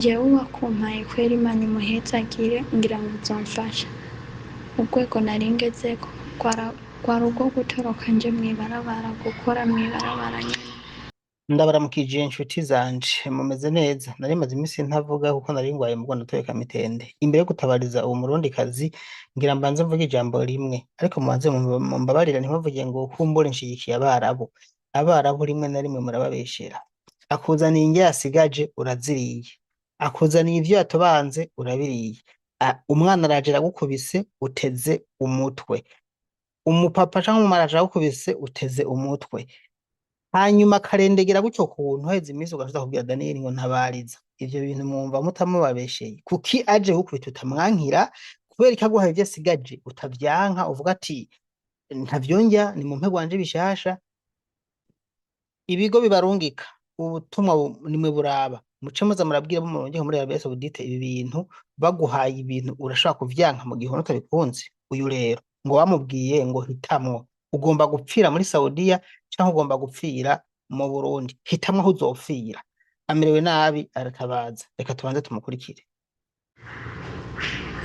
jewe wakumpaye kweri Imana imuhezagire ngira ngo uzomfasha. Urwego nari ngezeko rwari urwo gutoroka nje mw'ibarabara, gukora mw'ibarabara nyene. Ndabaramukije inshuti zanje, mumeze neza? Nari maze iminsi ntavuga kuko nari ngwaye mugongo natoye kamitende. Imbere yo gutabariza uwo murundikazi, ngira mbanze mvuge ijambo rimwe, ariko mubanze mumbabarira ntimuvuge ngo kumbure nshigikiye Abarabu. Abarabu rimwe na rimwe murababeshera. Akuzaniye indya yasigaje uraziriye, akuzaniye ivyo yatobanze urabiriye. Umwana araje aragukubise uteze umutwe, umupapa canke umumama araje aragukubise uteze umutwe, hanyuma akarendegera gutyo kuntu haheze iminsi ugaca kubwira Daniyeli ngo ntabariza. Ivyo bintu mwumva mutamubabesheye? Kuki aje gukubita utamwankira? Kubera ko aguhaye ivyo asigaje utavyanka uvuga ati ntavyonja nimumpe gwanje bishasha? Ibigo bibarungika ubutumwa nimwe buraba, muce muza murabwira bo muronke muri Arabie Saoudite ibi bintu, baguhaye ibintu urashobora kuvyanka mu gihe ubona utabikunze. Uyu rero ngo bamubwiye ngo hitamwo, ugomba gupfira muri Saudiya canke ugomba gupfira mu Burundi, hitamwo aho uzopfira. Amerewe nabi aratabaza, reka tubanze tumukurikire.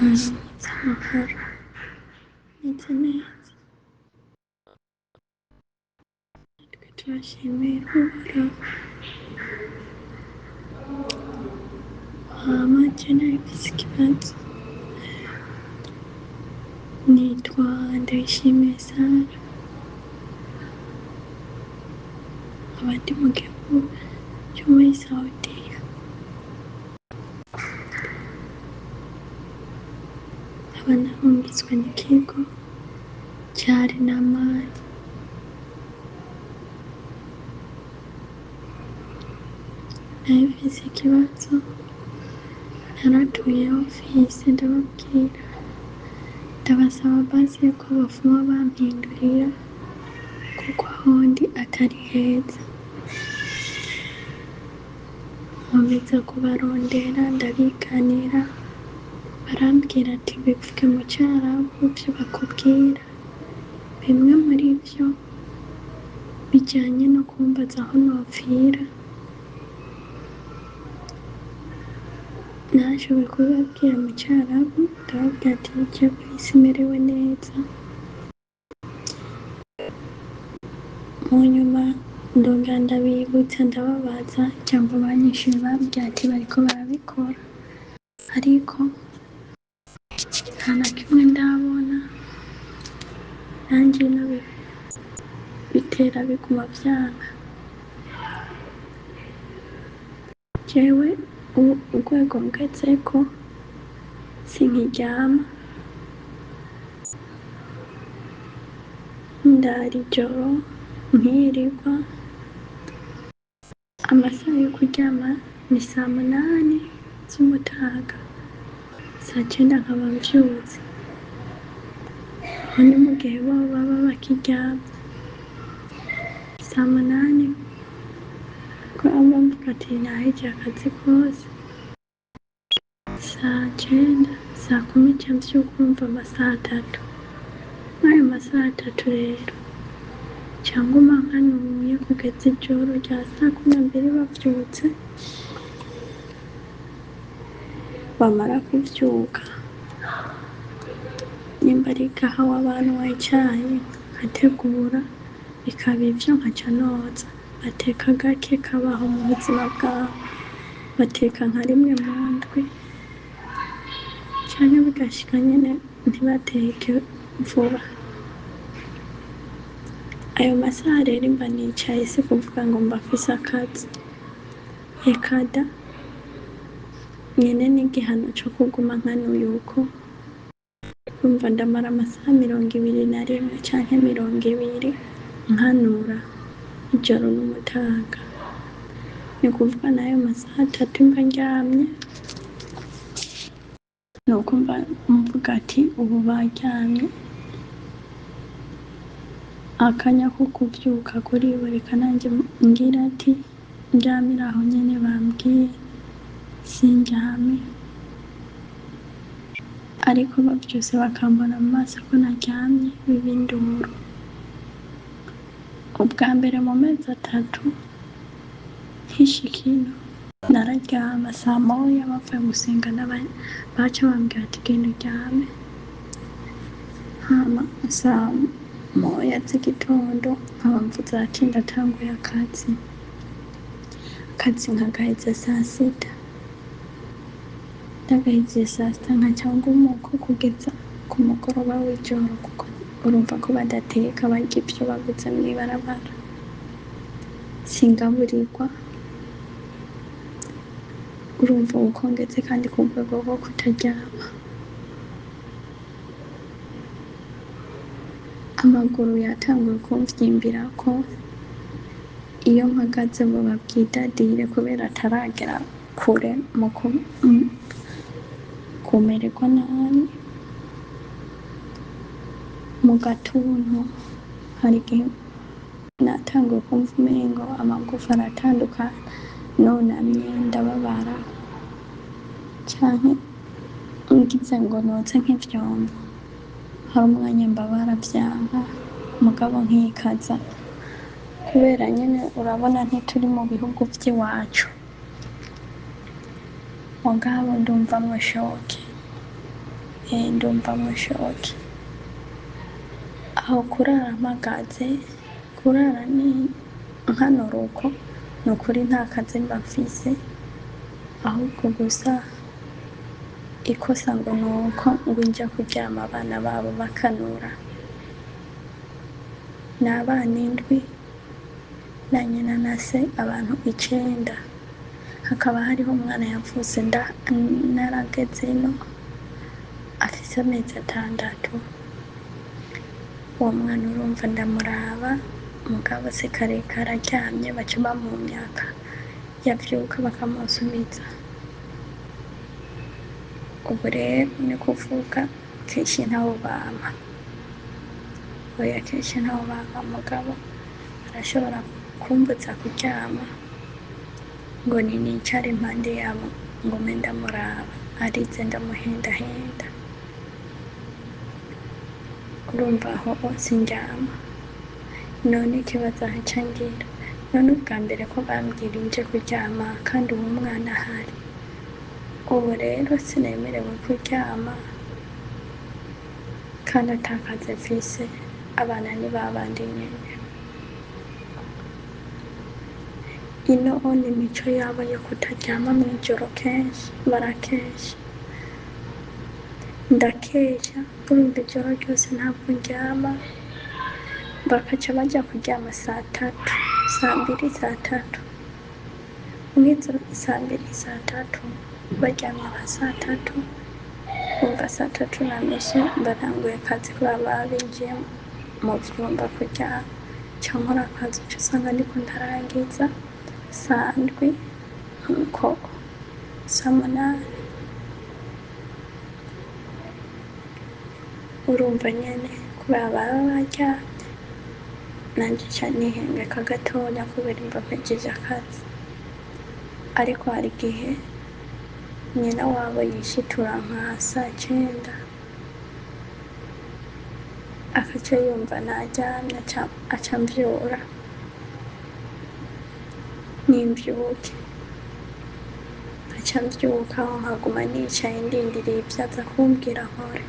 Amahoro meze neza, twe turashimira Uhoraho. Hama je narifise ikibazo, nitwa Ndayishimiye Sara, nkaba ndi mu gihugu co muri Saudiya. Nkaba narungitswe n'ikigo ca Renamari. Narifise ikibazo, naratuye ofisi ndababwira, ndabasaba basi yuko bofuma bampindurira kuko aho ndi atari heza. Nkomeza kubarondera ndabiganira, barambwira ati bivuge mu Carabu ivyo bakubwira. Bimwe muri vyo bijanye no kumbaza aho nopfira, nashoboye kubibabwira mu Carabu, ndababwira ati je kw'isi merewe neza. Mu nyuma ndongera ndabibutsa ndababaza, ijambo banyishuye bambwira ati bariko barabikora, ariko nta na kimwe ndabona, nanje ino bitera biguma vyanka. Jewe urwego ngezeko sinkiryama, ndara ijoro nkirirwa. Amasaha yo kuryama ni 8:00 z'umutaga, 9:00 nkaba mvyutse. Aho ni mu gihe bobo baba bakiryama. 8:00 ko aba mvuga ati nahejeje akazi kose. 9:00, 10:00 ca mvyuka urumva amasaha 3. Mw'ayo masaha 3 rero ca nguma nkanuye kugeza ijoro rya 12:00 bavyutse. Bamara kuvyuka, nimba ari igahawa banwaye icayi nkategura, bikaba ivyo nkaca noza. Bateka gake kabaho mu buzima bwabo, bateka nka rimwe mu ndwi, canke bigashika nyene ntibateke vuba. Ayo masaha rero imba nicaye si kuvuga ngo mba mfise akazi, eka da, nyene n'igihano co kuguma nkanuye uko. Urumva ndamara amasaha 21 canke 20 nkanura ijoro n'umutaga. Ni kuvuga nayo masaha 3 mba ndyamye, nuko mba mvuga ati ubu baryamye, akanya ko kuvyuka kuriboneka, nanje ngira ati ndyamira aho nyene bambwiye sindyame. Ariko bavyutse bakambona mu maso ko naryamye biba induru. Ubwa mbere mu mezi 3 nkishika ino nararyama saa moya bavuye gusenga baca bambwira ati genda uryame, hama saa moya z'igitondo nkaba mvuze ati ndatanguye akazi nkagaheza saa sita, ndagahejeje saa sita nkaca ngumuko kugeza ku mugoroba w'ijoro, kuko urumva ko badateka barya ivyo baguze mw'ibarabara, singaburirwa, urumva uko ngeze kandi ku rwego rwo kutaryama, amaguru yatanguye kumvyimbirako, iyo mpagaze buba bwidadire kubera ataragera kure mu kumererwa nabi, mu gatuntu hari igihe natanguye kumva umengo amagufa aratandukana, nunamye ndababara canke ngize ngo notse nk'ivyombo, hari umwanya mbabara vyanka mugabo nkikaza, kubera nyene urabona ntituri mu bihugu vy'iwacu, mugabo ndumvamwo shoke, ndumvamwo shoke, aho kurara mpagaze, kurara ni nkanura uko, nukuri nta kazi mba mfise, ahubwo gusa ikosa ngo nuko nja kuryama abana babo bakanura, ni abana indwi na nyina na se abantu 9, hakaba hariho umwana yavutse narageze ino afise amezi 6, uwo mwana urumva ndamuraba mugabo se karekare aryamye baca bamumyaka, yavyuka bakamusubiza, ubu rero ni kuvuga kenshi ntaho bampa, oya kenshi ntaho bampa, mugabo arashobora kumbuza kuryama ngo nicare impande yabo ngume ndamuraba, arize ndamuhendahenda, urumva aho sindyama, none ikibazo aca ngira, none ubwa mbere ko bambwira nje kuryama kandi uwo mwana ahari, ubu rero sinemerewe kuryama kandi ata kazi mfise, abana ni babandi nyene, ino ni imico yabo yo kutaryama mw'ijoro kenshi, barakesha, ndakesha, urumva ijoro ryose ntabwo ndyama, bakaca baja kuryama saa 3, saa 2, saa 3, mwizo saa 2, saa 3 baryamye nka saa 3, umva saa 3:30 ndatanguye akazi kubera baba binjiye mu vyumba kuryama, ca nkora akazi uca usanga ndiko ndarangiza saa 7, nkuko saa 8, urumva nyene kubera baba baryamye nanje ca nihengeka gatonya kubera mba mpejeje akazi, ariko hari igihe nyina wabo yishitura nka saa 9, akaca yumva naryamye aca amvyura, nimvyuke aca mvyuka nkaguma nicaye ndindiriye ivyo aza kumbwira nkore,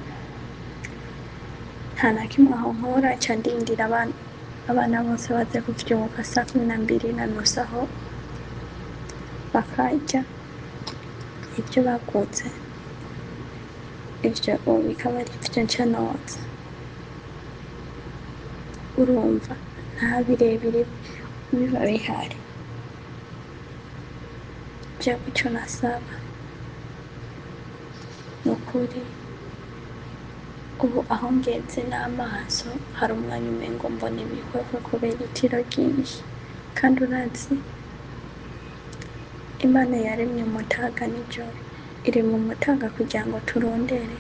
nta na kimwe aho nkora, ca ndindira abana bose baze kuvyuka saa 12:30 aho bakarya ivyo baguze, ivyo bikaba arivyo nca noza, urumva nta birebire biba bihari, jewe ico nasaba nukuri ubu aho ngeze n'amaso hari umwanya umengo mbona ibihwehwe kubera itiro ryinshi, kandi urazi Imana yaremye umutaga n'ijoro, irema umutaga kugira ngo turondere,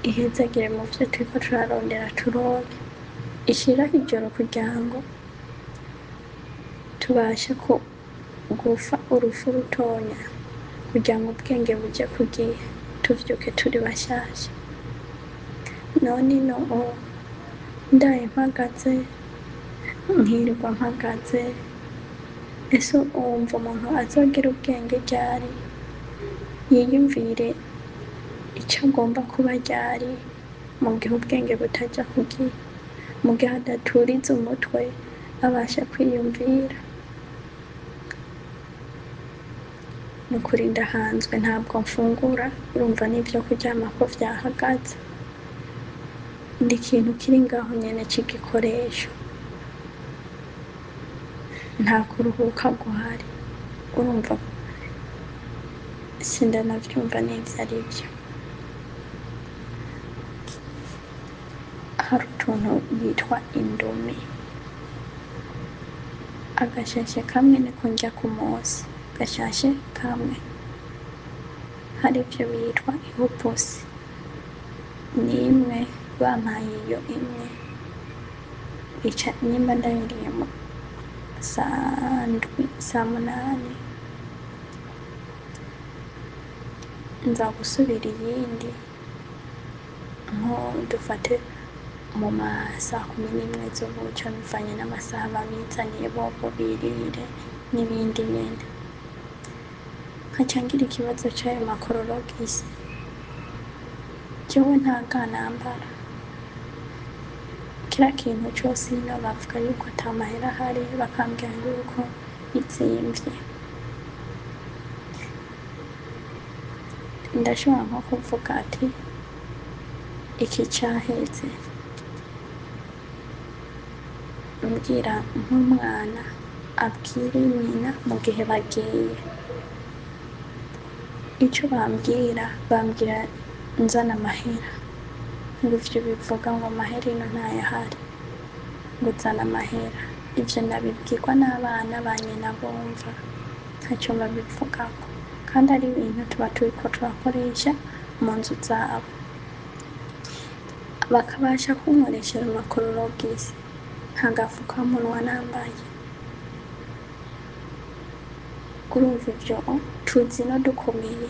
ihezagire mu vyo turiko turarondera turonke, ishiraho ijoro kugira ngo tubashe gufa urufu rutonya, kugira ngo ubwenge buje ku gihe, tuvyuke turi bashasha, none ino ndaye mpagaze, nkirirwa mpagaze, ese wumva umuntu azogira ubwenge ryari, yiyumvire icyo agomba kuba ryari, mu gihe ubwenge butajya ku gihe, mu gihe adaturiza umutwe abasha kwiyumvira. Ni ukuri ndahanzwe, ntabwo mfungura, urumva n'ibyo kuryama ko byahagaze, ndi ikintu kiri ngaho nyine cy'igikoresho, nta kuruhuka guhari, urumva sindanabyumva n'ibyo ari byo. Hari utuntu yitwa indomi, agashashe kamwe niko njya ku munsi, agashashe kamwe. Hari ibyo bitwa ihupusi, ni imwe bampaye iyo imwe, ica nimba ndayiriyemo saa ndwi saa munani, nza gusubira iyindi nko dufate mu masaa 11 z'umuco, bivanye n'amasaha babizaniye bobo birire n'ibindi nyine. Nkaca ngira ikibazo cy'ayo makororogisi, jewe nta ga nambara, kira kintu cyose ino bavuga yuko ata mahera ahari, bakambwira yuko izimvye. Ndashobora nko kuvuga ati iki cyaheze, mbwira nk'umwana abwire nyina mu gihe bagiye, icyo bambwira nzana amahera, ngo ivyo bivuga ngo amahera ino ntayahari, ngo uzana amahera. Ivyo nabibwirwa n'abana ba nyina bumva, ntacyo babivugako, kandi ari ibintu tuba turiko turakoresha mu nzu zabo, bakabasha kunkoresha amakororogisi nta gafukamunwa nambaye. Urumva ivyo tuzi no dukomeye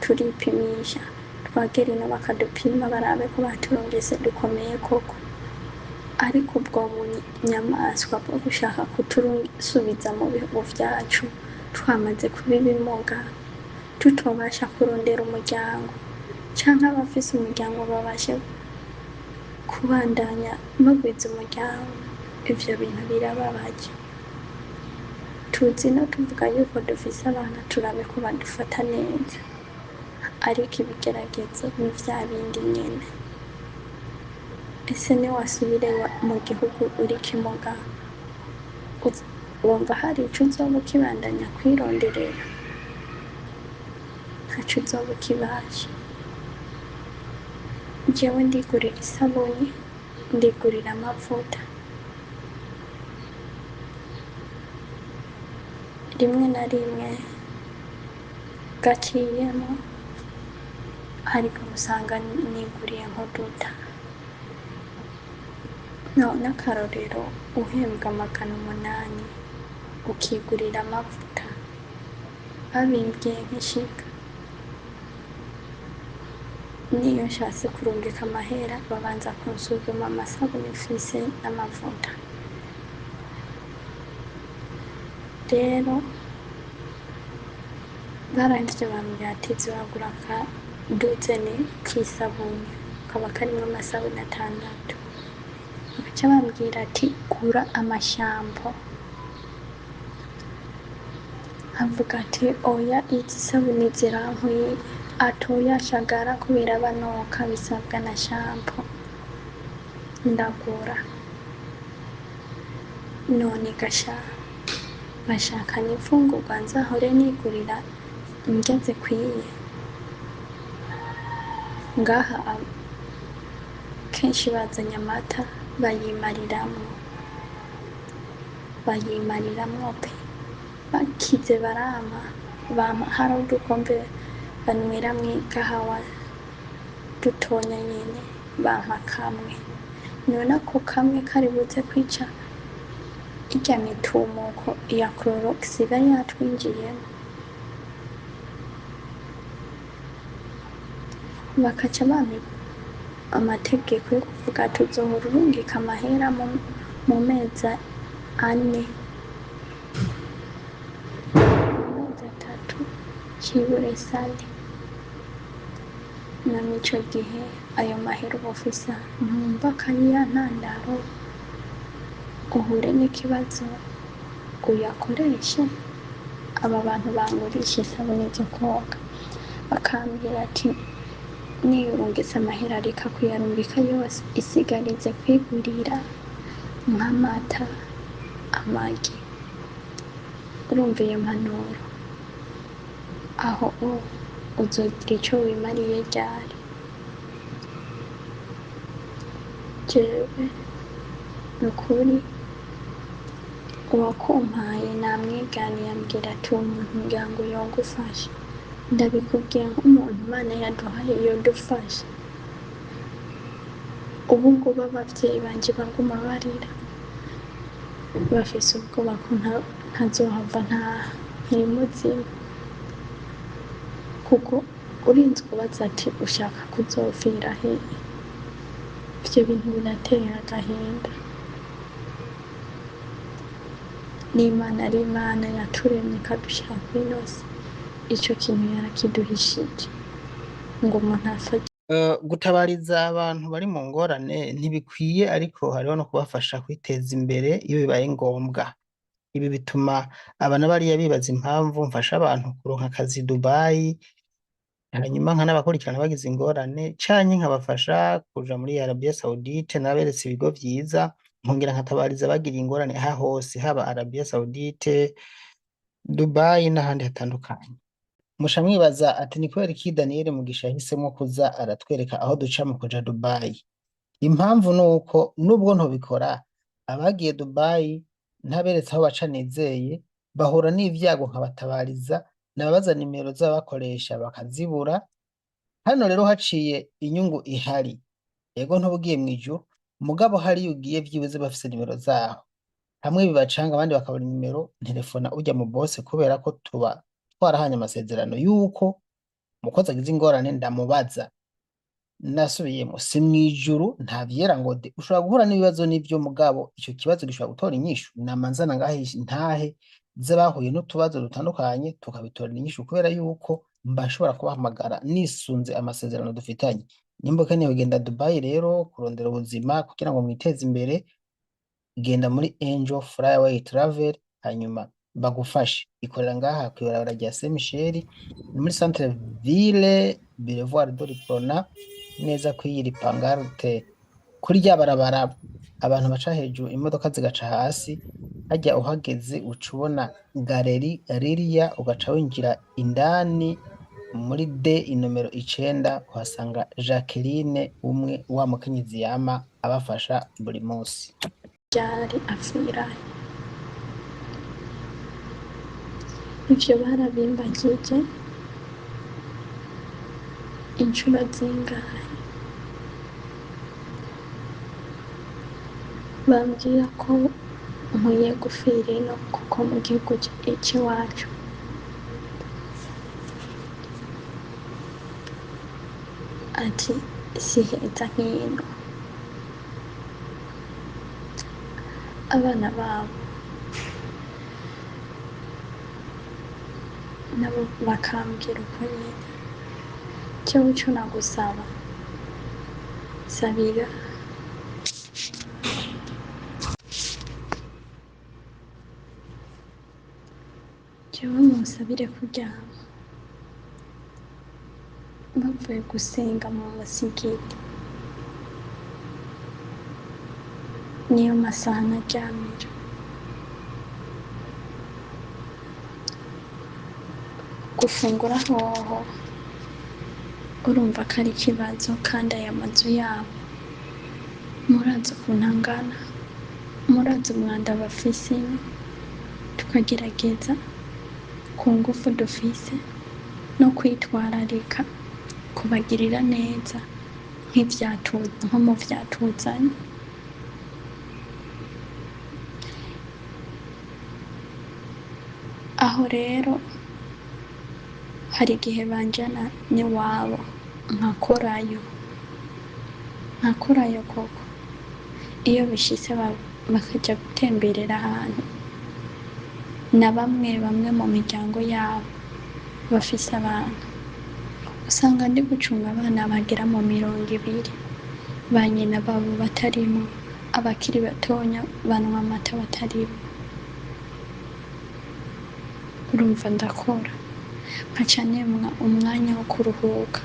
turipimisha, twagera ino bakadupima barabe ko baturungise dukomeye koko, ariko ubwo bunyamaswa bwo gushaka kutusubiza mu bihugu vyacu twamaze kuba ibimuga, tutobasha kurondera umuryango, canke abafise umuryango babashe kubandanya bagwiza umuryango. Ivyo bintu birababaje. Tuzi no tuvuga yuko dufise abana turabe ko badufata neza, ariko ibigeragezo ni vya bindi nyene. Ese niwasubire mu gihugu uri kimuga, wumva hari ico uzoba ukibandanya kwironderera? Ntaco uzoba ukibasha. Jewe ndigurira isabuni, ndigurira amavuta, rimwe na rimwe gaciyemo, ariko usanga niguriye nk'uduta. None akarorero, uhembwa 800 ukigurira amavuta, babimbwiye nk'ishika, niyo nshatse kurungika amahera babanza kunsuzuma amasabuni mfise n'amavuta. Rero barangije bambwira ati ziragura akaduzene k'isabuni, kaba karimwo amasabuni 6. Bagaca bambwira ati gura amashampo, avuga ati oya izi sabuni zirankwiye, atoya shagara kubera banoka bisabwa na shampo. Ndagura, none gasha bashaka n'imfungurwa nzahore nigurira indya zikwiye. Ngaha kenshi bazanye amata bayimariramwo pe, bakize barama, hari udukombe banyweramwo ikahawa dutonya nyene, bampa kamwe. None ako kamwe kari buze kwica irya mitumuko ya Clorox iba yatwinjiyemo? Bakaca bampa amategeko yo kuvuga ati uzohora urungika amahera mu mezi 4. kibure sale none ico gihe ayo mahera uba ufise ntumva ko ari ya ntandaro uhure n'ikibazo uyakoreshe. Aba bantu bangurisha isabuni zo koga bakambwira ati niyurungitse amahera reka kuyarungika yose, isigarize kwigurira nk'amata, amagi. Urumva iyo mpanuro aho uzogira ico wimariye ryari? Jewe nukuri uwakumpaye namwiganiye ambwira ati uwo muntu ngira ngo yogufasha. Ndabikubwira nk'umuntu Imana yaduhaye yodufasha. Ubu ngubu abavyeyi banje baguma barira bafise ubwoba ko ntazohava ntaha nkiri muzima, kuko urinze ubaza ati ushaka kuzopfira hehe? Ivyo bintu birateye agahinda. N'Imana ari Imana yaturemye ikadushira kw'ino si, ico kintu yarakiduhishije ngo umuntu afate. Gutabariza abantu bari mu ngorane ntibikwiye, ariko hariho no kubafasha kwiteza imbere iyo bibaye ngombwa. Ibi bituma aba na bariya bibaza impamvu mfasha abantu kuronka akazi Dubai, hanyuma nkanabakurikirana bagize ingorane, canke nkabafasha kuja muri Arabia Saudite naberetse ibigo vyiza, nkongera nkatabariza bagiriye ingorane aha hose, haba Arabia Saudite, Dubai n'ahandi hatandukanye. Musha mwibaza ati ni kubera iki Daniel Mugisha yahisemwo kuza aratwereka aho duca mu kuja Dubai? Impamvu nuko nubwo ntobikora, abagiye Dubai ntaberetse aho baca nizeye, bahura n'ivyago nkabatabariza, nababaza nimero z'abakoresha bakazibura. Hano rero haciye inyungu ihari, ego ntubugiye mw'ijuru, mugabo hariyo ugiye vyibuze bafise nimero zaho. Hamwe bibacanga abandi bakabura nimero, nterefona urya mu boss kubera ko tuba twarahanye amasezerano yuko umukozi agize ingorane ndamubaza. Nasubiyemo si mw'ijuru nta vyera ngo de, ushobora guhura n'ibibazo n'ivyo, mugabo ico kibazo gishobora gutora inyishu. Namanzana ngahe ntahe z'abahuye n'utubazo dutandukanye tukabitorera inyishu, kubera yuko mba nshobora kubahamagara nisunze amasezerano dufitanye. Nimba ukeneye kugenda Dubai rero kurondera ubuzima kugira ngo mwiteze imbere, genda muri Angel Flyaway Travel hanyuma bagufashe. Ikorera ngaha kw'ibarabara rya Saint Michel, ni muri centre ville Boulevard de l'Iprona, neza kw'iyiri pangarte kuri rya barabara abantu baca hejuru imodoka zigaca hasi. Harya uhageze uca ubona galeri ririya, ugaca winjira indani muri D inomero 9, uhasanga Jacqueline, umwe wa mukenyezi yama abafasha buri munsi. Ryari apfirayo ivyo barabimbagije incuro zingahe, bambwira ko nkwiye gupfira ino kuko mu gihugu c'iwacu ati si heza nk'ino. Abana babo nabo bakambwira uko nyene. Jewe ico nagusaba, sabira jewe munsabire kuryama bavuye gusenga mu musigiti, niyo masaha naryamira. Gufungura hoho urumva ko ari ikibazo, kandi aya mazu yabo murazi ukuntu angana, murazi umwanda bafise. Tukagerageza ku ngufu dufise no kwitwararika kubagirira neza nko mu vyatuzanye. Aho rero hari igihe banjana n'iwabo nkakorayo koko. Iyo bishitse bakaja gutemberera ahantu na bamwe mu miryango yabo, bafise abana, usanga ndi gucunga abana bagera mu 200, ba nyina babo batarimwo, abakiri batonya banywa amata batarimwo. Urumva ndakora, nkaca nemwa umwanya wo kuruhuka.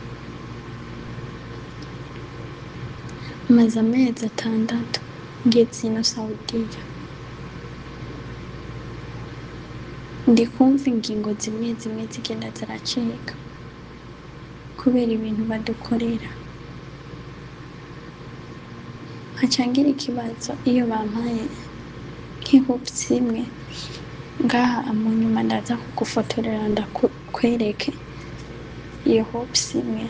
Maze amezi 6 ngeze ino Saudiya, ndi kumva ingingo zimwe zimwe zigenda ziracika kubera ibintu badukorera. Nkaca ngira ikibazo iyo bampaye nk'ihupsi imwe, ngaha mu nyuma ndaza kugufotorera ndakwereke iyo hupsi imwe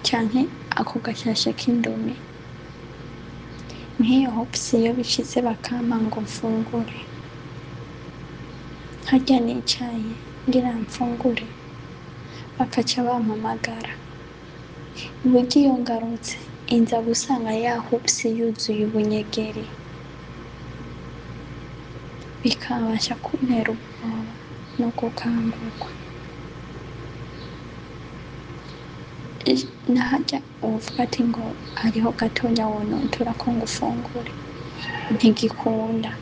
canke ako gashashe k'indomie. Nk'iyo hupsi iyo bishitse bakampa ngo mfungure, harya nicaye ngira mfungure, bakaca bampamagara. Burya iyo ngarutse inza gusanga ya hupsi yuzuye ubunyegeri, bikabasha kuntera ubwoba no gukangurwa. Na harya wovuga ati ngo hariho gatonya wonontora ko ngo ufungure, ntigikunda.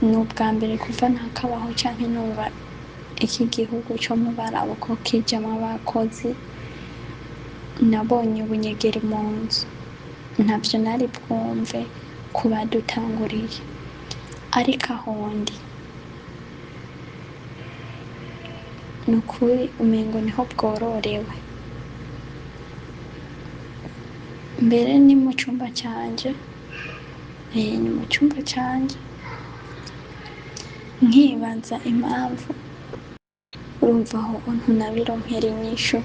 Ni ubwa mbere kuva nakabaho canke numva iki gihugu co mu barabu ko kijamwo abakozi, nabonye ubunyegeri mu nzu, ntavyo nari bwumve ku badutanguriye, ariko aho ndi nukuri umengo niho bwororewe. Mbere ni mu cumba canje, ni mu cumba canje, nkibaza impamvu. Urumva aho ntunabironkera inyishu.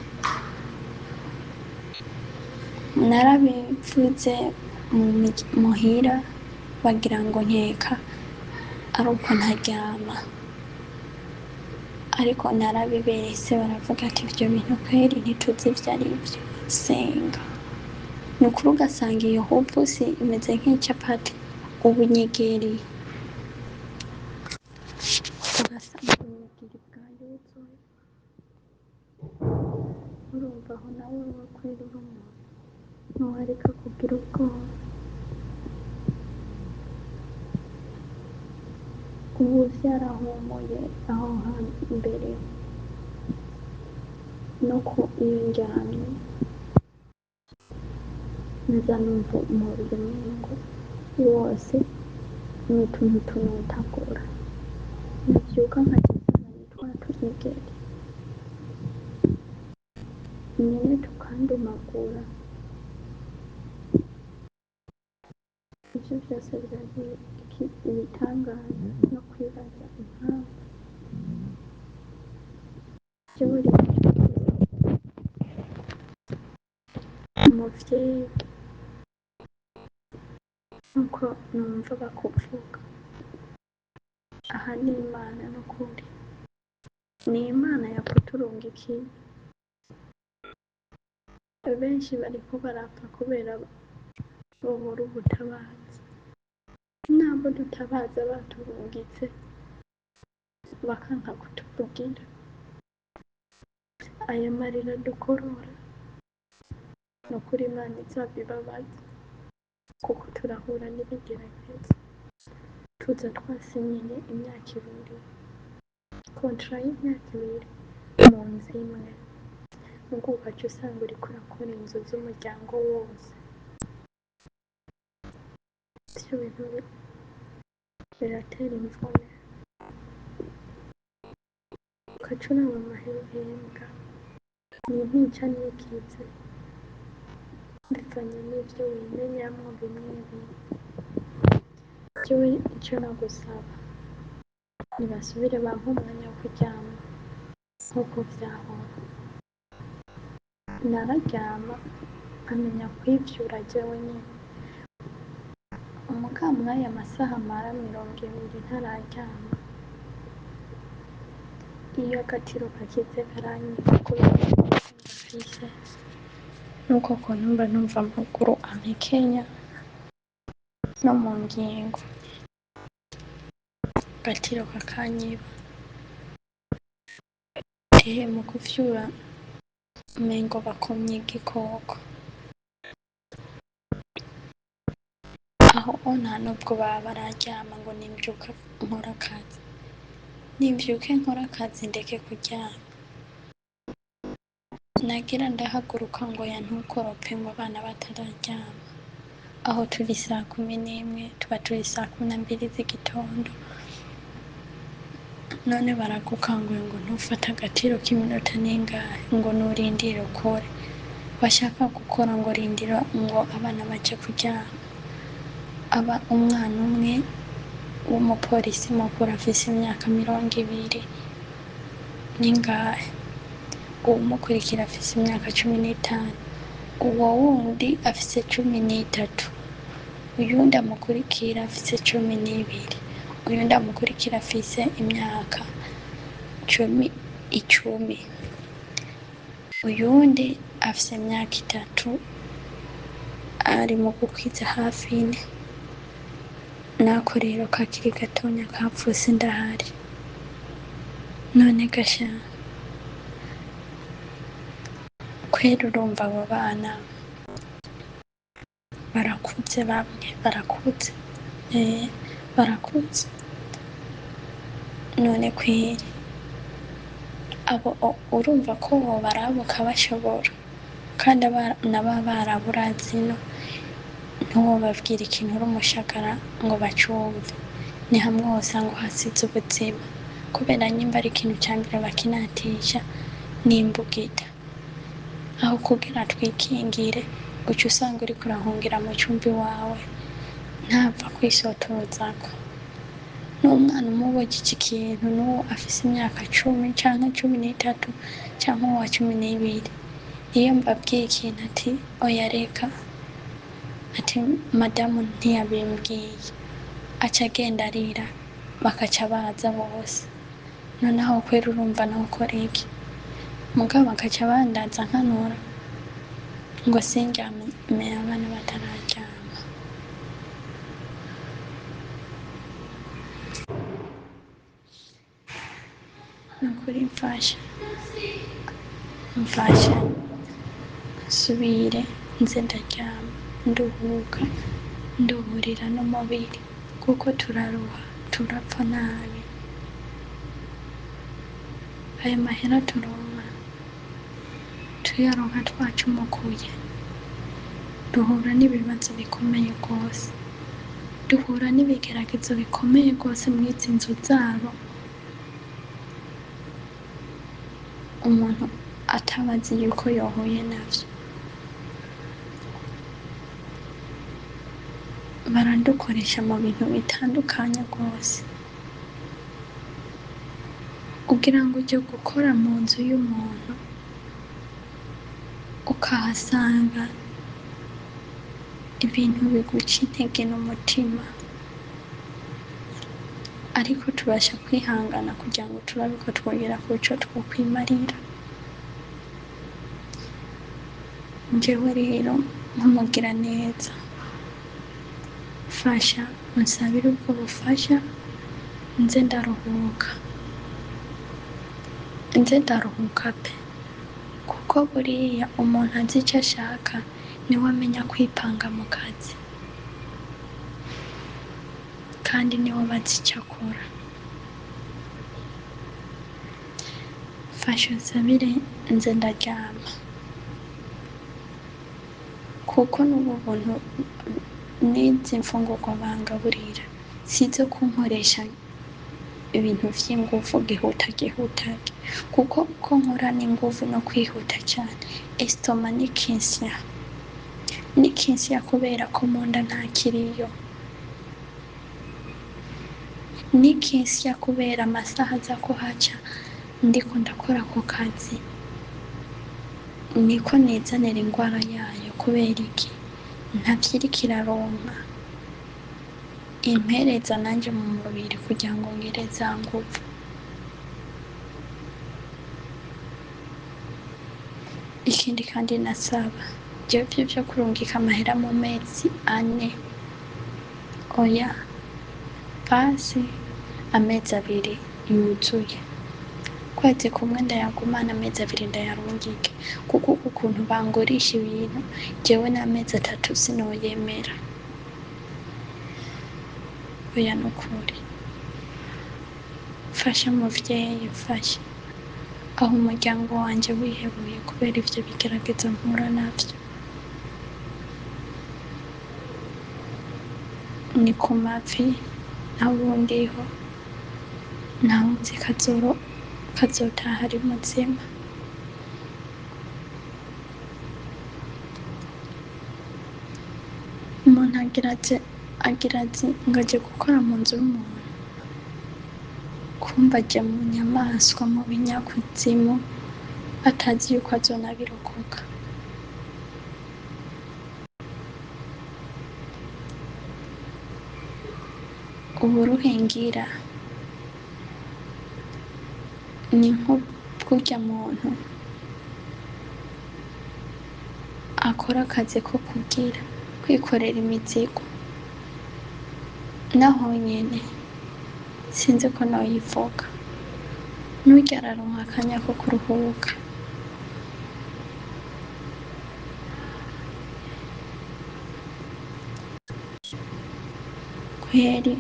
Narabivuze muhira bagira ngo nkeka ari uko ntaryama, ariko narabiberetse baravuga ati ivyo bintu kweri ntituzi ivyo arivyo, senga. Nukuri ugasanga iyo hupsi imeze nk'icapati, ubunyegeri, ugasanga ubunyegeri bwayuzuye. Urumva aho nawe kweri uri umuntu ntiwareka kugira ubwoba. Ubu vyarahumuye aho hambere, no ku iyo ndyamye nza numva umubiri umengo wose ni utuntu tunotagura, navyuka nkaca nsanga ni twa tunyegeri nyene tukandumagura. Ivyo vyose vyagiye ibitangaza no kwibaza impamvu. Jewe rero umuvyeyi nkuko numva bakuvuga, aha ni Imana nukuri, ni Imana yakuturungikiye. Benshi bariko barapfa kubera babura ubutabazi, nabo dutabaza baturungitse bakanka kutuvugira. Aya marira dukorora nukuri Imana izabibabaza, kuko turahura n'ibigeragezo. Tuza twasinyanye imyaka 2, kontra y'imyaka 2 mu nzu imwe, ubwo ugaca usanga uriko urakora inzu z'umuryango wose. Ivyo bintu biratera imvune, ugaca uraba amahera uhembwa ni ntica nikize, bivanye n'ivyo wimenyamwo bimwe bimwe. Jewe ico nagusaba, nibasubire bampe umwanya wo kuryama nkuko vyahora. Nararyama nkamenya kwivyura jewe nyene, muga mw'aya masaha mara 20 ntararyama, iyo agatiro kakize karanyica kubera mfise nuko kuntu mba numva amaguru ampekenya no mu ngingo, agatiro kakanyiba. mu kuvyura umengo bakomye igikoko, aho nta nubwo baba bararyama ngo nimvyuka nkore akazi, nimvyuke nkore akazi ndeke kuryama, nagira ndahaguruka ngo oya ntukorope ngo abana batararyama, aho turi 11:00 tuba turi 12:00 z'igitondo, none baragukanguye ngo ntufate agatiro k'iminota n'ingahe ngo nurindire ukore, washaka gukora ngo rindira ngo abana baje kuryama. Aba umwana umwe w'umupolisi mukuru afise imyaka 20 n'ingahe, uwumukurikira afise imyaka 15, uwo wundi afise 13, uyundi amukurikira afise 12, uyundi amukurikira afise imyaka 10, uyundi afise imyaka 3 ari mu gukwiza hafi 4, nako rero kakiri gatonya kapfuse ndahari. None gasha kwera urumva abo bana barakuze, bamwe barakuze, barakuze, none kweri abo urumva ko barabuka bashobora, kandi abana b'abarabu no ntiwobabwira ikintu uri umushagara ngo bacumve, ni hamwe wosanga uhasize ubuzima, kubera nyimba ari ikintu ca mbere bakinatisha n'imbugita, aho kugira twikingire uca usanga uriko urahungira mu cumba iwawe ntapfa kwisotozako, n'umwana umubujije ikintu n'uwo afise imyaka 10 canke 13 canke uwa 12, iyo mbabwiye ikintu ati oya reka, ati madamu ntiyabimbwiye, aca agenda arira bakaca baza bose, noneho kwera urumva nokora iki? Mugabo bakaca bandaza nkanura ngo sindyame abana batararyama. Nukuri mfasha nsubire nze ndaryama nduhuka, nduhurira n'umubiri, kuko turaruha turapfa nabi. Ayo mahera turonka tuyaronka twacumukuye, duhura n'ibibazo bikomeye rwose, duhura n'ibigeragezo bikomeye rwose mw'izi nzu zabo, umuntu atabazi yuko yohuye navyo. Baradukoresha mu bintu bitandukanye rwose, kugira ngo uje gukora mu nzu y'umuntu ukahasanga ibintu biguca intege n'umutima, ariko tubasha kwihangana kugira ngo turabe ko twogera kuco twokwimarira. Jewe rero nkumugira neza, fasha unsabire ubwo bufasha nze ndaruhuka pe, kuko buriya umuntu azi ico ashaka niwe amenya kwipanga mu kazi, kandi niwe bazi ico akora. Fasha unsabire nze ndaryama, kuko n'ubu buntu n'izi mfungurwa bangaburira sizo kunkoresha ibintu vy'inguvu gihuta, kuko uko nkora n'inguvu no kwihuta cane, estoma nikinsya kubera ko munda ntakiriyo, nikinsya kubera amasaha aza kuhaca ndiko ndakora ako kazi, niko nizanira ingwara yayo. Kubera iki? ntavyo iriko iraronka impereza nanje mu mubiri kugira ngo ngire za nguvu. Ikindi kandi nasaba, jewe vyo kurungika amahera mu mezi 4, oya, basi amezi 2 yuzuye kwezi kumwe ndayagumana amezi abiri ndayarungike, kuko ukuntu bangurisha ibintu jewe n'amezi 3 sinoyemera. Oya nukuri, fasha muvyeyi fasha, aho umuryango wanje wihebuye kubera ivyo bigeragezo mpura navyo. Ni ku mavi, nta wundiho, ntawuzi kazotaha ari muzima. Umuntu agira azi ngo aje gukora mu nzu y'umuntu, kumbe aje mu nyamaswa, mu binyakuzimu, atazi yuko azonabirokoka. Uburuhe ngira ni nko kurya muntu akora akazi ko kwikorera imizigo, naho nyene sinzi ko noyivuga, nurya araronka akanya ko kuruhuka. Kweri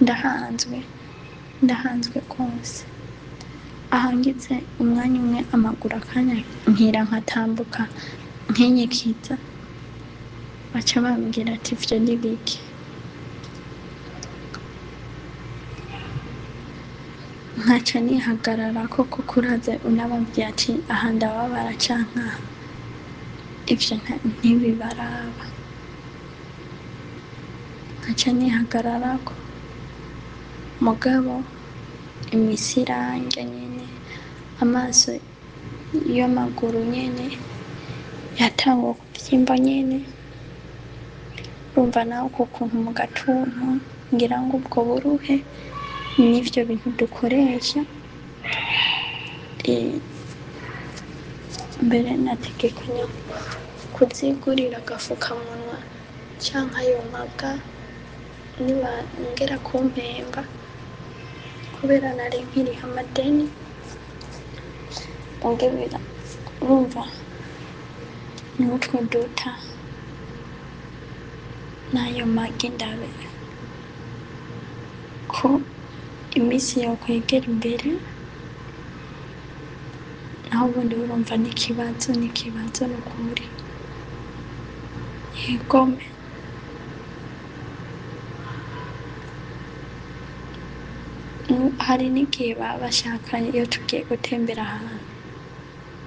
ndahanzwe rwose, aha ngize umwanya umwe amaguru akanya nkira nkatambuka nkinyikiza, baca bambwira ati ivyo ni biki, nkaca nihagararako kuko uraza unababwiye ati aha ndababara canke aha, ivyo ntibibaraba, nkaca nihagararako. Mugabo imisi irandya nyene, amaso y'amaguru nyene yatanguye kuvyimba nyene, urumva nawe uko kuntu mu gatuntu, ngira ngo ubwo buruhe n'ivyo bintu dukoresha. Mbere nategekanya kuzigurira agafukamunwa canke ayo maga nibongera kumpemba, kubera nari nkiriho amadeni. Urumva n'utwo duta n'ayo magi ndabe ko imisi yokwegera imbere, naho ubundi urumva n'ikibazo nukuri. Yegome. Hari n'igihe baba bashaka iyo tugiye gutembera ahantu,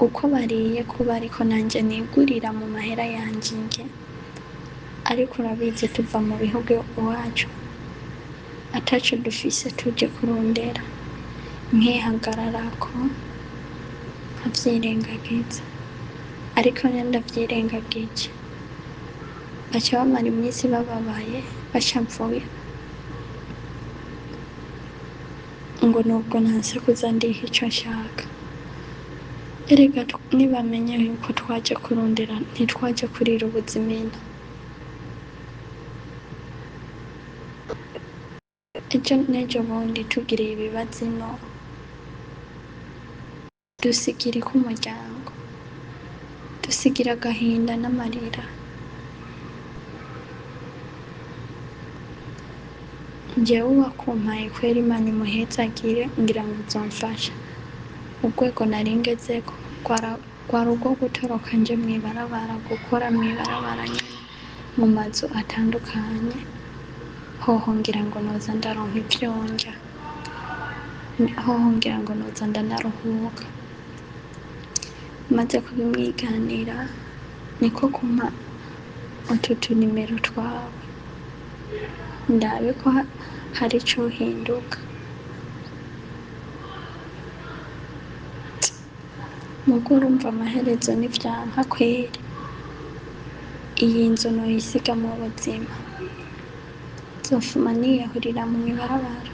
uko bariye kuba ariko nanje nigurira mu mahera yanje ndye, ariko urabizi tuva mu bihugu iwacu ataco dufise tuje kurondera, nkihagararako nkavyirengagiza, ariko niyo ndavyirengagije baca bamara imisi bababaye bashavuye, ngo nubwo ntanse kuza ndiha ico nshaka. Erega nibamenya yuko twaje kurondera, ntitwaje kurira ubuzima ino. Ejo n'ejo bundi tugiriye ibibazo ino, dusigira iki umuryango? Dusigira agahinda n'amarira. Jewe uwakumpaye kweri Imana imuhezagire, ngira ngo uzomfasha. Urwego nari ngezeko rwari urwo gutoroka nje mw'ibarabara, gukora mw'ibarabara nyene mu mazu atandukanye, hoho ngira ngo noza ndaronka ivyo ndya, hoho ngira ngo noza ndanaruhuka. Maze kubimwiganira niko kumpa utu tunimero twawe, ndabe ko hari icohinduka. Muga urumva amaherezo nivyanka kweri, iyi nzu noyisiga mu buzima, nzofuma niyahurira mw'ibarabara,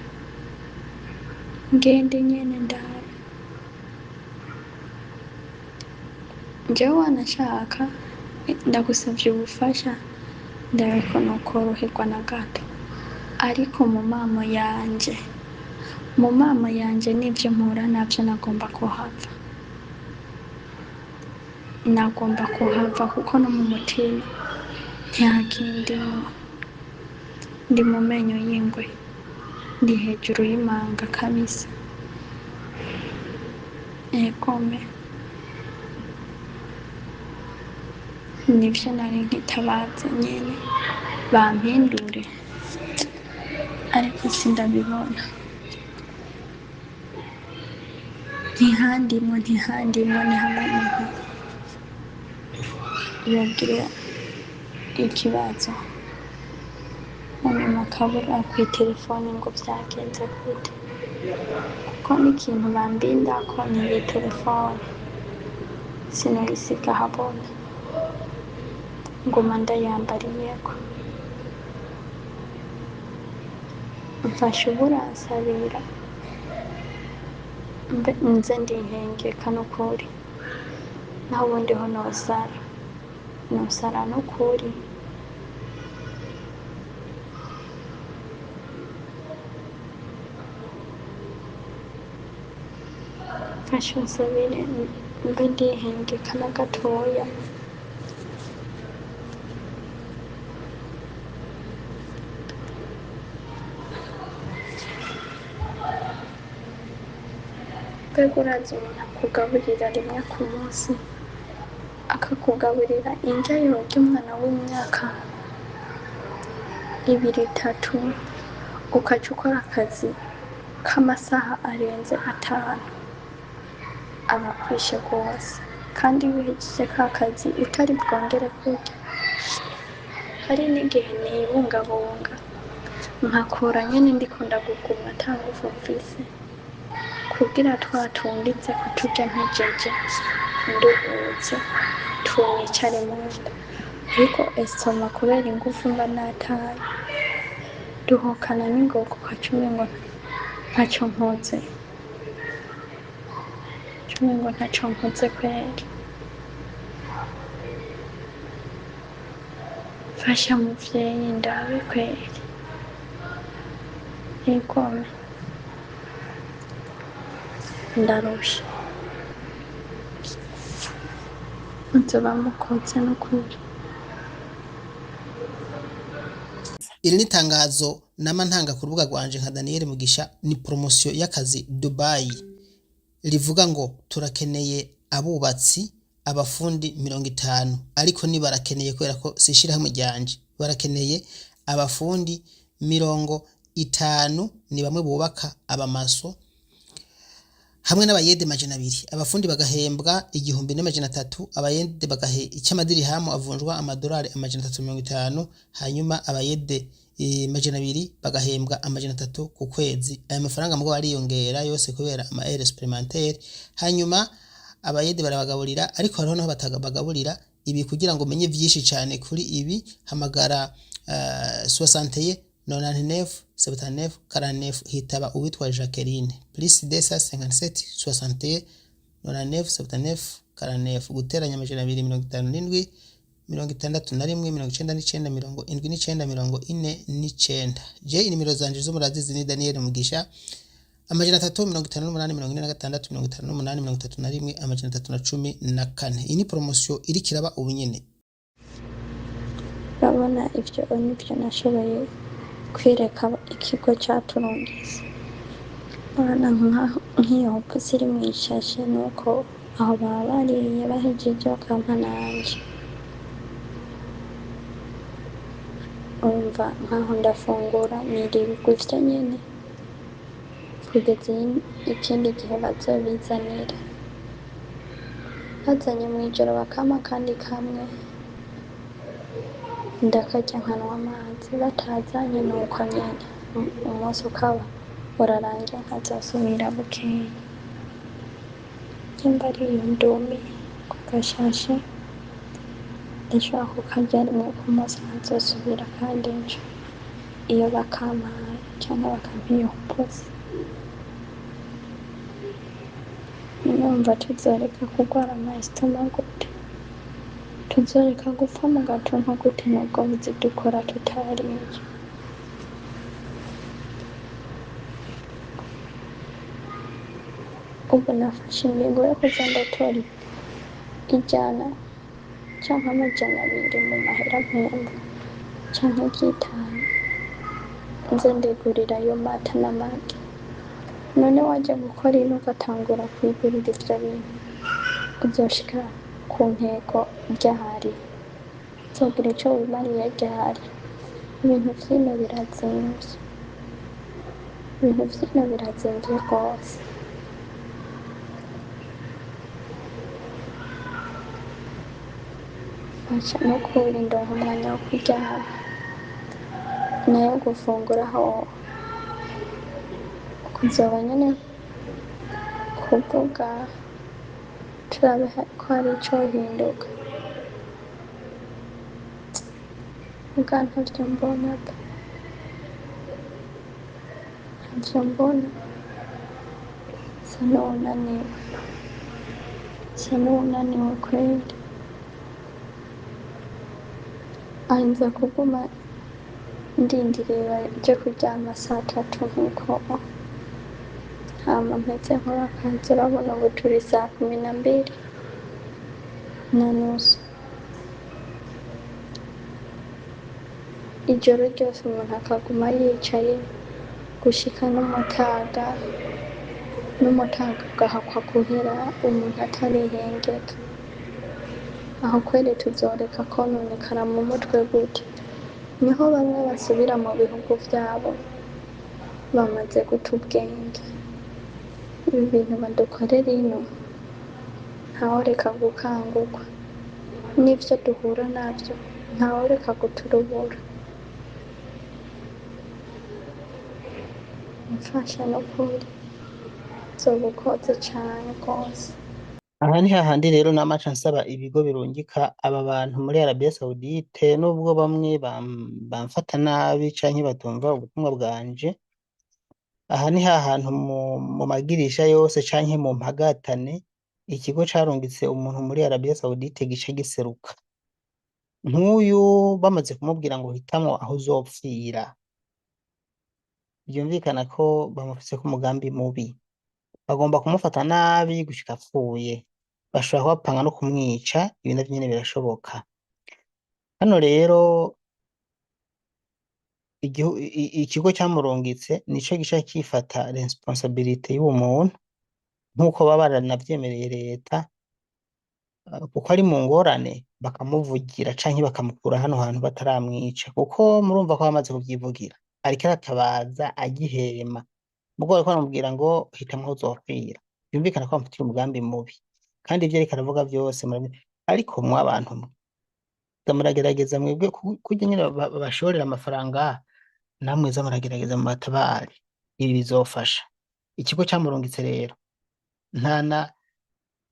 ngende nyene ndabe. Jewe wanashaka ndagusavye ubufasha, ndabe ko nokoroherwa na gato, ariko mu mamo yanje mu mama yanje n'ivyo mpura navyo nagomba kuhava, nagomba kuhava kuko no mu mutima ntihakindimwo, ndi mu menyo y'ingwe, ndi hejuru y'imanga kabisa, egome nivyo nari nkitabaza nyene bampindure, ariko sindabibona, ntihandimwo ni hamwe umuntu yogira ikibazo hanyuma akabura kw'iterefone ngo vyagenze gute, kuko n'ikintu bambindako niyi terefone, sinoyisiga ahabona, nguma ndayambariyeko, mfasha uburansabira nze ndihengeka n'ukuri, naho ubundi ho nosara n'ukuri, mfasha unsabire mbe ndihengeka na gatoya, mbega urazi umuntu akugaburira rimwe ku munsi, akakugaburira indya yorya umwana w'imyaka 2-3, ukaca ukora akazi k'amasaha arenze 5, aba akwishe rwose, kandi iyo uhejeje ka kazi utari bwongere kurya, hari n'igihe nibungabunga nkakora nyene ndiko ndaguguma ata nguvu mfise, kugira twatunditse kuturya mpejeje nduhutse tunyicare mu nda, ariko esitoma kubera ingufu mba nataye duhokana n'ingoga ukaca umengo ntaco nkoze kweri, fasha muvyeyi ndabe kweri, egome ndarushe, muzoba mukoze n'ukuri. Iri ni itangazo nama ntanga ku rubuga rwanje nka Daniel Mugisha, ni promotion y'akazi Dubai, rivuga ngo turakeneye abubatsi abafundi 50, ariko ni barakeneye kubera ko sishira hamwe ryanje, barakeneye abafundi 50, ni bamwe bubaka abamaso hamwe n'abayede 200, abafundi bagahembwa 1300, abayede bagahe icy'amadirihamu avunjwa amadolari 350, hanyuma abayede 200 bagahembwa 300 ku kwezi. Aya mafaranga mugabo ariyongera yose kubera ama heures supplémentaires, hanyuma abayede barabagaburira, ariko hariho naho batagabagaburira. Ibi kugira ngo menye vyinshi cyane kuri ibi hamagara 61 99 79 49, hitaba uwitwa Jacqueline plus 257 61 99 79 49, guteranya 257 61 99 je inimero zanje zo murazizi ni Daniel Mugisha 358 iyi ni promotion iri kiraba ubunyene. Urabona ivyo nivyo nashoboye kwereka ikigo caturungitse, urabona nk'iyo pusi iri mw'ishashe, nuko aho baba bariye bahejeje bakampa nanje, urumva nkaho ndafungura nirira gutya nyene kugeza ikindi gihe bazobizanira, bazanye mw'ijoro bakampa kandi kamwe ndakarya nkanywa amazi, batazanye nuko nyene umunsi ukaba urarangiye nkazosubira bukeye, nyimba ari iyo ndumiye ku gashashe ndashobora kukarya rimwe ku munsi nkazosubira kandi ejo, iyo bakampaye canke bakampa iyo pusi. Numva tuzoreka kurwara amasitoma gute, tuzoreka gupfa mu gatuntu gute, nubwo buzi dukora tutariye. ubu nafashe ingingo yo kuza ndatora ijana canke amajana abiri mu mahera mpemba canke iry'itanu nze ndigurira ayo mata n'amagi. None wajya gukora ino ugatangura kwigurira ivyo bintu uzoshika ku ntego ryari? Uzogira ico wimariye ryari? Ibintu vy'ino birazimvye, ibintu vy'ino birazimvye rwose. Aca no kurinda umwanya wo kuryama nayo gufungura hoho kuzoba nyene kuvuga turabe ko hari icohinduka, muga ntavyo mbona pe, ntavyo mbona, nsa n'uwunaniwe, nsa n'uwunaniwe kweri. Nza kuguma ndindiriye baje kuryama 3:00 nk'uko hama mpeze nkora akazi. Urabona ubu turi 12:30. Ijoro ryose umuntu akaguma yicaye gushika n'umutaga ugahakwa guhera umuntu atarihengeka. Aho kweri tuzoreka kononekara mu mutwe gute? Niho bamwe basubira mu bihugu vyabo bamaze guta ubwenge. Ibi bintu badukorera ino ntaworeka gukangurwa, n'ivyo duhura navyo ntaworeka guturubura. Mfasha nukuri uzoba ukoze cane gose. Aha ni hahandi rero nama ca nsaba ibigo birungika aba bantu muri Arabia Saudite, nubwo bamwe bamfata nabi canke batumva ubutumwa bwanje. Aha ni hahantu mu magirisha yose canke mu mpagatane ikigo carungitse umuntu muri Arabia Saudite gica giseruka. Nk'uyu bamaze kumubwira ngo hitamwo aho uzopfira, vyumvikana ko bamufiseko umugambi mubi, bagomba kumufata nabi gushika apfuye, bashobora kuba bapanga no kumwica. Ibi navyo nyene birashoboka. Hano rero ikigo camurungitse nico gica cifata responsabilite y'uwo muntu nk'uko baba baranavyemereye leta, kuko ari mu ngorane bakamuvugira canke bakamukura hano hantu bataramwica, kuko murumva ko bamaze kuvyivugira ariko aratabaza agihema, mugo bariko baramubwira ngo hitamwo aho uzopfira. Vyumvikana ko bamufitiye umugambi mubi, kandi ivyo ariko aravuga vyose ariko mwabantu mwe muragerageza mwebwe kurya nyene bashorera amafaranga, namwe za muragerageza mu batabare, ibi bizofasha. Ikigo camurungitse rero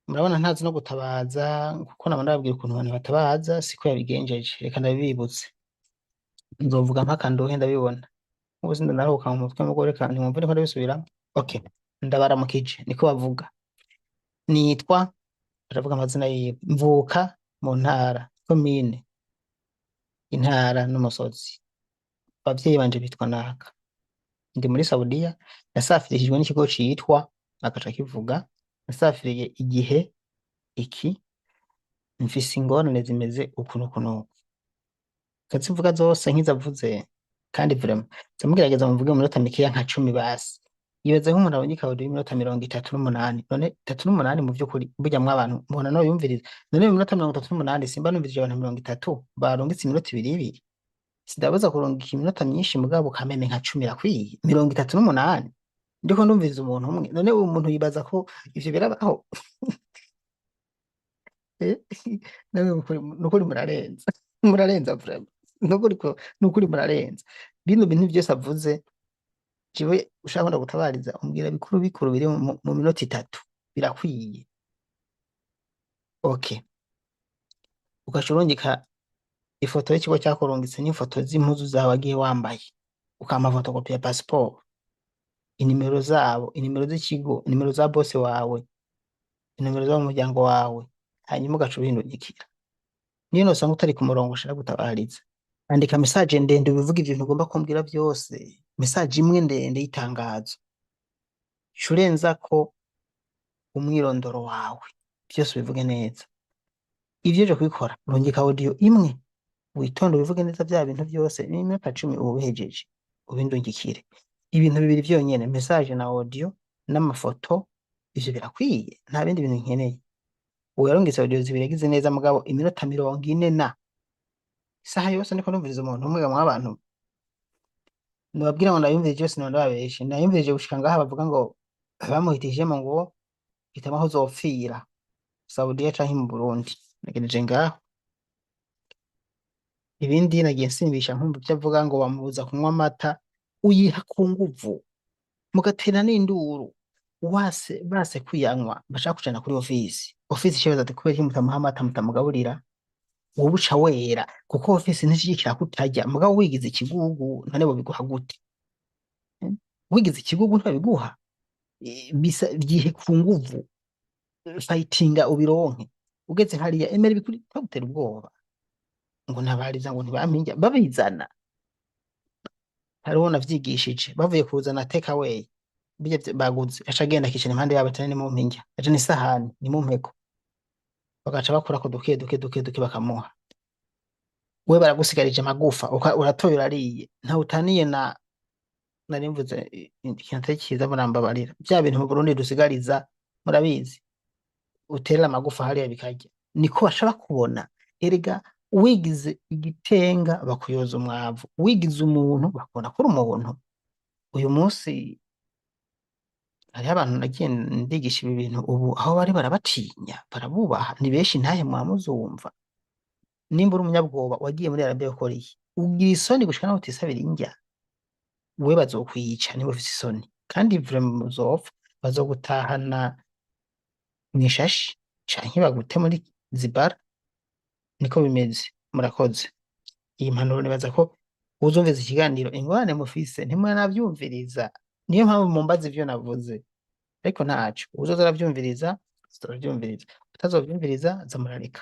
murabona ntazi no gutabaza, kuko nabona babwira ukuntu abantu batabaza siko yabigenjeje. Reka ndabibibutse, nzovuga mpaka ndohe ndabibona. Ubu sinda naruhuka mu mutwe mugo reka ntimwumve niko ndabisubiramo. Okay, ndabaramukije niko bavuga. Nitwa, baravuga amazina yiwe, mvuka mu ntara, komine, intara n'umusozi. Abavyeyi banje bitwa naka. Ndi muri Saudiya, nasafirishijwe n'ikigo citwa, agaca kivuga, nasafiriye igihe iki, mfise ingorane zimeze uku. Kazivuga zose nkizavuze, kandi vraiment zamugerageza muvuge mu minota mikeya nka 10 basi. Yibeze nk'umuntu abonye audio y'iminota 38. None 38 mu vy'ukuri burya mw'abantu mbona no yumviriza. None mu minota 38 simba numvirije abantu 30 barungitse iminota 2. Sidabuza kurungika iminota myinshi mugabo kameme nka 10 irakwiye. 38 ndiko ndumviriza umuntu umwe. None uwo muntu yibaza ko ivyo birabaho? Nukuri murarenza. Murarenza vraiment. Nukuri murarenza. Bino bintu byose avuze jiwe ushaka gutabariza umbwira bikuru biri mu minota 3 birakwiye. Okay, ugashorongeka ifoto y'ikigo cyakurungitse n'ifoto z'impuzu zawe agiye wambaye, ukama fotokopi ya passport, inimero zabo, inimero z'ikigo, inimero za boss wawe, inimero zo mu muryango wawe, hanyuma ugaca ubindungikira. Niyo nosanga utari ku murongo ushaka gutabariza, andika message ndende bivuga ibintu ugomba kumbwira byose, message imwe ndende y'itangazo. Shurenza ko umwirondoro wawe byose ubivuge neza. Ivyo uje kubikora urungika audio imwe witonde ubivuge neza vya bintu byose n'iminota 10 uba ubihejeje ubindungikire. Ibintu bibiri vyonyene message na audio n'amafoto ivyo birakwiye nta bindi bintu nkeneye. Ubu yarungitse audio zibiri yagize neza mugabo iminota 40 na isaha yose ndiko numviriza umuntu umwe mw'abantu nababwira ngo ndayumvirije yose ndababeshe ndayumvirije gushika ngaha bavuga ngo bamuhitishemo ngo hitamo aho uzopfira Saudiya canke mu Burundi nageneje ngaho. Ibindi nagiye nsimbisha nkumva ivyo avuga ngo bamubuza kunywa amata uyiha ku nguvu mugatera n'induru base kwiyanywa bashaka kujana kuri ofisi ikibazo ati kubera iki mutamuha amata mutamugaburira wowe uca wera kuko ofisi ntishigikira kutarya mugabo wigize ikigugu none bo biguha gute? Wigize ikigugu ntabiguha bisa byihe ku nguvu fightinga ubironke ugeze hariya emera bikuri ntagutera ubwoba ngo nabariza ngo ntibampinja babizana. Hariho navyigishije bavuye kuzana take away bijya baguze acagenda kicana impande yabo atari mu mpinja aje ni sahani ni mu mpeko bagaca bakura ko duke bakamuha we baragusigarije amagufa uratoye urariye nta utaniye na narimvuze ikintu kiza murambabarira bya bintu mu Burundi dusigariza murabizi uterera amagufa hariya bikarya niko bashaka kubona. Erega wigize igitenga bakuyoza umwavu wigize umuntu bakubona kuri umuntu. Uyu munsi hariho abantu nagiye ndigisha ibi bintu ubu aho bari barabatinya barabubaha ni benshi ntahe mwamuzumva. Nimba uri umunyabwoba wagiye muri Arabia ukora iki ugira isoni gushika naho utisabira indya we bazokwica niba ufise isoni kandi vraiment muzopfa bazogutahana mwishashi canke bagute muri zibara niko bimeze. Murakoze. Iyi mpanuro nibaza ko uzumviza ikiganiro ingwane mufise ntimwe navyumviriza niyo mpamvu mumbaza ivyo navuze ariko ntaco uzoza aravyumviriza utazovyumviriza zamurarika.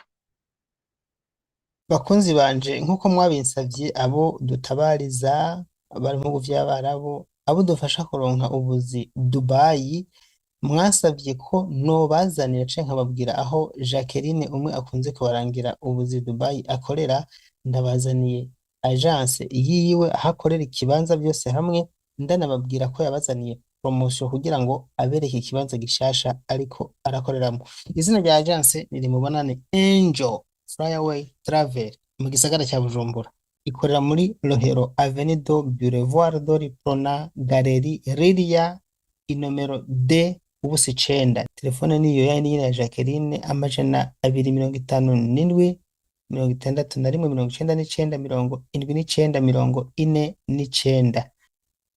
Bakunzi banje nkuko mwabinsavye abo dutabariza bari mu vy'Abarabu abo dufasha kuronka ubuzi Dubai mwasavye ko nobazanira canke nkababwira aho Jacqueline umwe akunze kubarangira ubuzi Dubai akorera ndabazaniye agence yiwe aho akorera ikibanza byose hamwe ndanababwira ko yabazaniye promotion kugira ngo abereke ikibanza gishasha ariko arakoreramo. Izina rya agence riri mubonane Angel Flyaway Travel mu gisagara cya Bujumbura ikorera muri Rohero Avenue do Boulevard do Riprona Galerie Riria inomero D ubusi 9. Telefone niyo yani ya Jacqueline 257 61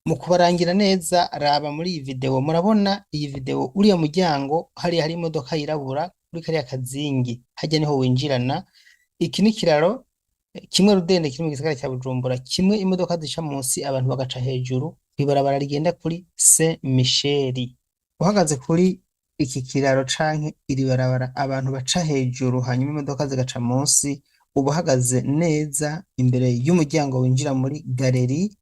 mu kubarangira neza raba muri iyi video murabona iyi video uriya muryango hari imodoka yirabura kuri kariya kazingi hajya niho winjirana. Iki ni kiraro kimwe rudende kiri mu gisagara cya Bujumbura kimwe imodoka zica munsi abantu bagaca hejuru kwibarabara rigenda kuri Saint Michel. Uhagaze kuri iki kiraro canke iri barabara abantu baca hejuru hanyuma imodoka zigaca munsi ubahagaze neza imbere y'umuryango winjira muri galeri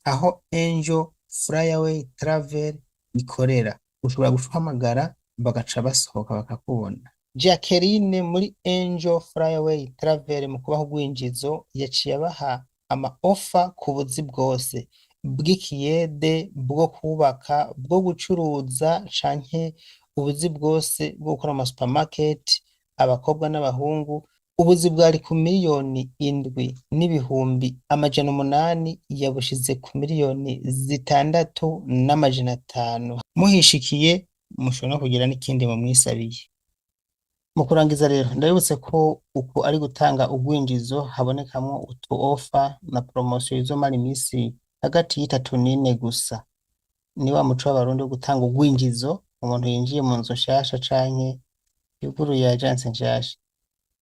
aho Angel Flyaway Travel ikorera. Ushobora guhamagara bagaca basohoka bakakubona. Jacqueline muri Angel Flyaway Travel mu kubaho gwinjizo yaciye abaha ama offer ku buzi bwose bw'ikiyede bwo kubaka bwo gucuruza canke ubuzi bwose bwo gukora ama supermarket abakobwa n'abahungu. Ubuzi bwari ku miliyoni 7,800,000 yabushize ku miliyoni 6,500,000. Muhishikiye mushobora kugira n'ikindi mu mwisabiye. Mu kurangiza rero ndabibutse ko uko ari gutanga ugwinjizo habonekamwo utu offer na promotion izomara imisi hagati y'itatu n'ine gusa. Ni wa muco w'abarundi wo gutanga ugwinjizo umuntu yinjiye mu nzu nshasha canke yuguruye agence nshasha.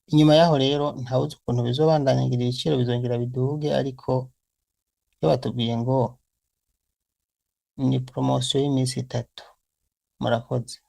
Inyuma yaho rero ntawuzi ukuntu bizobandanyira ibiciro bizongera biduge ariko iyo batubwiye ngo ni promotion y'imisi 3. Murakoze.